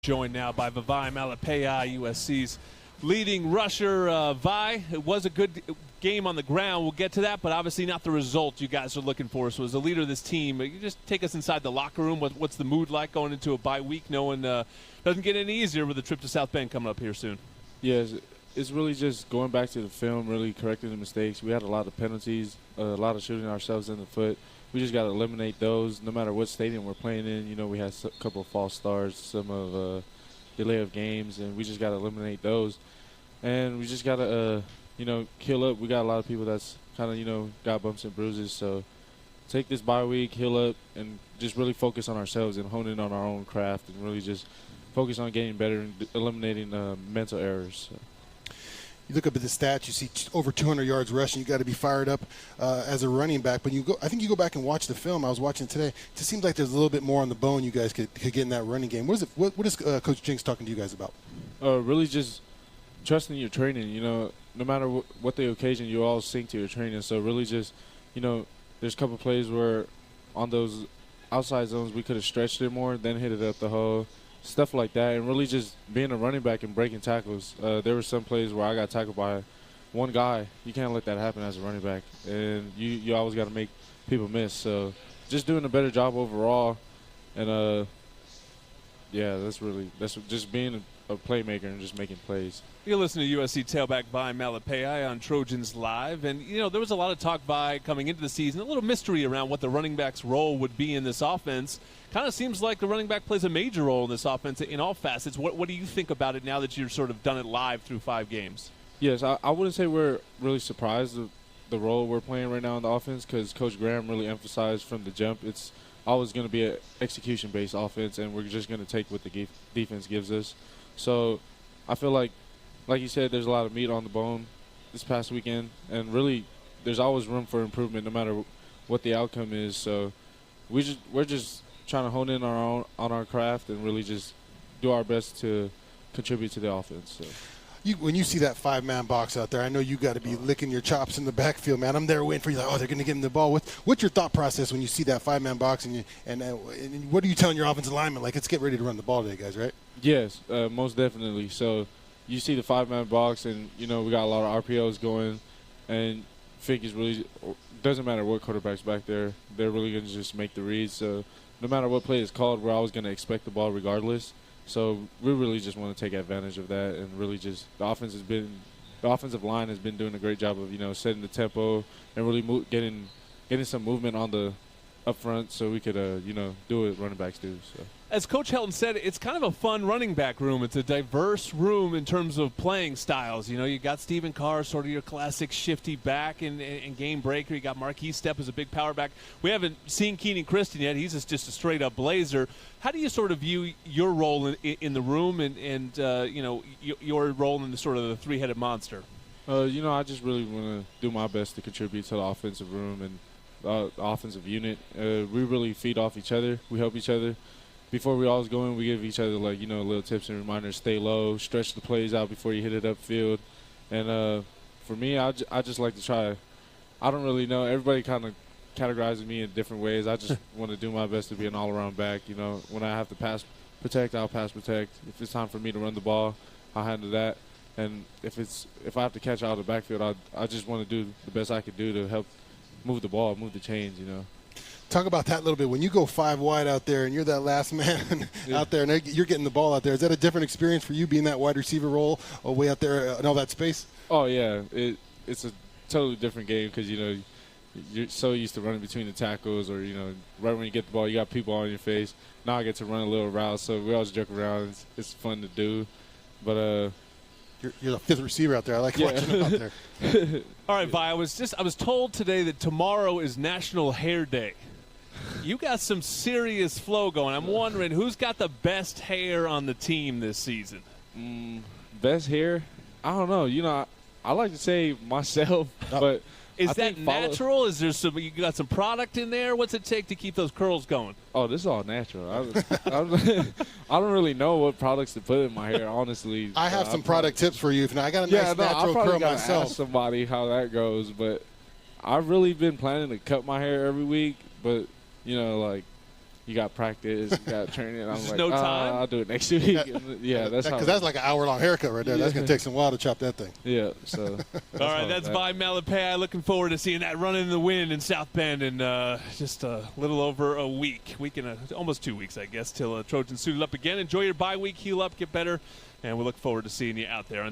Joined now by Vavae Malepeai, USC's leading rusher. Vi, it was a good game on the ground. We'll get to that, but obviously not the result you guys are looking for. So as a leader of this team, you just take us inside the locker room. What's the mood like going into a bye week, knowing doesn't get any easier with the trip to South Bend coming up here soon? Yes, it's really just going back to the film, really correcting the mistakes. We had a lot of penalties, a lot of shooting ourselves in the foot. We just got to eliminate those no matter what stadium we're playing in. You know, we had a couple of false starts, some of delay of games, and we just got to eliminate those. And we just got to, heal up. We got a lot of people that's kind of, got bumps and bruises. So take this bye week, heal up, and just really focus on ourselves and hone in on our own craft and really just focus on getting better and eliminating mental errors. So. You look up at the stats, you see over 200 yards rushing. You got to be fired up as a running back. But I think you go back and watch the film. I was watching today. It just seems like there's a little bit more on the bone you guys could get in that running game. What is Coach Jinks talking to you guys about? Really just trusting your training. No matter what the occasion, you all sync to your training. So really just, there's a couple plays where on those outside zones we could have stretched it more, then hit it up the hole. Stuff like that, and really just being a running back and breaking tackles. There were some plays where I got tackled by one guy. You can't let that happen as a running back, and you always got to make people miss. So just doing a better job overall, and that's just being a playmaker and just making plays. You're listening to USC tailback Vi Malepeai on Trojans Live. And, there was a lot of talk coming into the season, a little mystery around what the running back's role would be in this offense. Kind of seems like the running back plays a major role in this offense in all facets. What do you think about it now that you've sort of done it live through 5 games? Yes, I wouldn't say we're really surprised of the role we're playing right now in the offense because Coach Graham really emphasized from the jump it's always going to be an execution-based offense, and we're just going to take what the defense gives us. So I feel like you said, there's a lot of meat on the bone this past weekend, and really there's always room for improvement no matter what the outcome is. So we're just trying to hone in on our craft and really just do our best to contribute to the offense. So. When you see that 5-man box out there, I know you got to be licking your chops in the backfield, man. I'm there waiting for you. Like, they're going to give him the ball. What's your thought process when you see that 5-man box, and what are you telling your offensive lineman? Like, let's get ready to run the ball today, guys, right? Yes, most definitely. So you see the 5-man box, and, we got a lot of RPOs going, and figures really doesn't matter what quarterback's back there. They're really going to just make the reads. So no matter what play is called, we're always going to expect the ball regardless. So we really just want to take advantage of that, and really just the offensive line has been doing a great job of setting the tempo and really getting some movement on the up front, so we could do what running backs do. So. As Coach Helton said, it's kind of a fun running back room. It's a diverse room in terms of playing styles. You got Stephen Carr, sort of your classic shifty back and game breaker. You got Marquise Stepp as a big power back. We haven't seen Keenan Christon yet. He's just a straight-up blazer. How do you sort of view your role in the room and your role in the sort of the three-headed monster? I just really want to do my best to contribute to the offensive room and the offensive unit. We really feed off each other. We help each other. Before we always go in, we give each other, little tips and reminders. Stay low, stretch the plays out before you hit it upfield. And for me, I just like to try. I don't really know. Everybody kind of categorizes me in different ways. I just want to do my best to be an all-around back. When I have to pass protect, I'll pass protect. If it's time for me to run the ball, I'll handle that. And if I have to catch out of the backfield, I just want to do the best I can do to help move the ball, move the chains, Talk about that a little bit. When you go 5 wide out there and you're that last man out there and you're getting the ball out there, is that a different experience for you being that wide receiver role way out there in all that space? Oh, yeah. It's a totally different game because, you're so used to running between the tackles or, right when you get the ball, you got people on your face. Now I get to run a little route, so we always joke around. It's fun to do. But You're the 5th receiver out there. I like watching him out there. All right, Vi, I was told today that tomorrow is National Hair Day. You got some serious flow going. I'm wondering who's got the best hair on the team this season. Best hair? I don't know. I like to say myself, but is that natural? Is there you got some product in there? What's it take to keep those curls going? Oh, this is all natural. I don't really know what products to put in my hair, honestly. I have some product tips for you. If not, I got a nice natural curl myself. Ask somebody how that goes, but I've really been planning to cut my hair every week, but you got practice, you got training. I'm There's like, no time? I'll do it next week. Yeah, that's how. Because that's like an hour-long haircut right there. That's going to take some while to chop that thing. Yeah, so. All right, that's by Malepeai. Looking forward to seeing that run in the wind in South Bend in just a little over a week and almost 2 weeks, I guess, till Trojans suited up again. Enjoy your bye week, heal up, get better, and we look forward to seeing you out there.